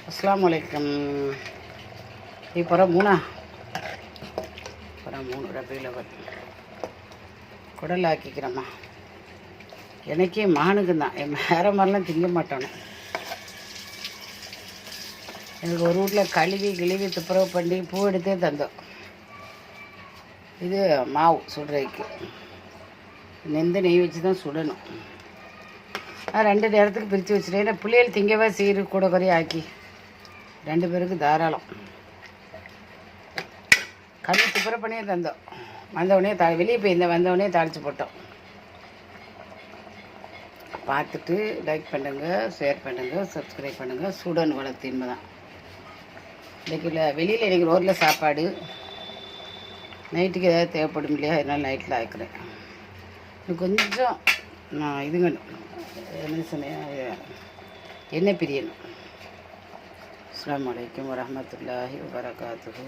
அஸ்ஸலாமு அலைக்கும். இப்போ மூணு ரபியுல் அவல் குடல் ஆக்கிக்கிறேம்மா. எனக்கே மகனுக்கு தான், என் வேறு மாதிரிலாம் திங்க மாட்டோன்னு. எனக்கு ஒரு வீட்டில் கழுவி துப்புரவு பண்ணி பூ எடுத்தே தந்தோம். இது மாவு சுடுறதுக்கு நெந்து நெய் வச்சு தான் சுடணும். நான் 2 நேரத்துக்கு பிரித்து வச்சுட்டேன். ஏன்னா பிள்ளைகள் திங்கவே சீரு கூட குறைய ஆக்கி 2 பேருக்கு தாராளம். கண்ணு துப்புரவு பண்ணியே தந்தோம். வந்தவுடனே வெளியே போயிருந்தேன், வந்தவுடனே தாளித்து போட்டோம். பார்த்துட்டு லைக் பண்ணுங்கள், ஷேர் பண்ணுங்கள், சப்ஸ்கிரைப் பண்ணுங்கள். சுடணும் வளர்த்தின்மை தான். இன்றைக்கி வெளியில் இன்றைக்கி ரோட்டில் சாப்பாடு நைட்டுக்கு ஏதாவது தேவைப்படும் இல்லையா, அதனால் நைட்டில் ஆக்குறேன். இன்னும் கொஞ்சம் நான் இதுங்க என்ன சொன்னேன், எண்ணெய் பிரியணும். அஸ்ஸலாமு அலைக்கும் வரஹ்மத்துல்லாஹி வபரகாத்துஹு.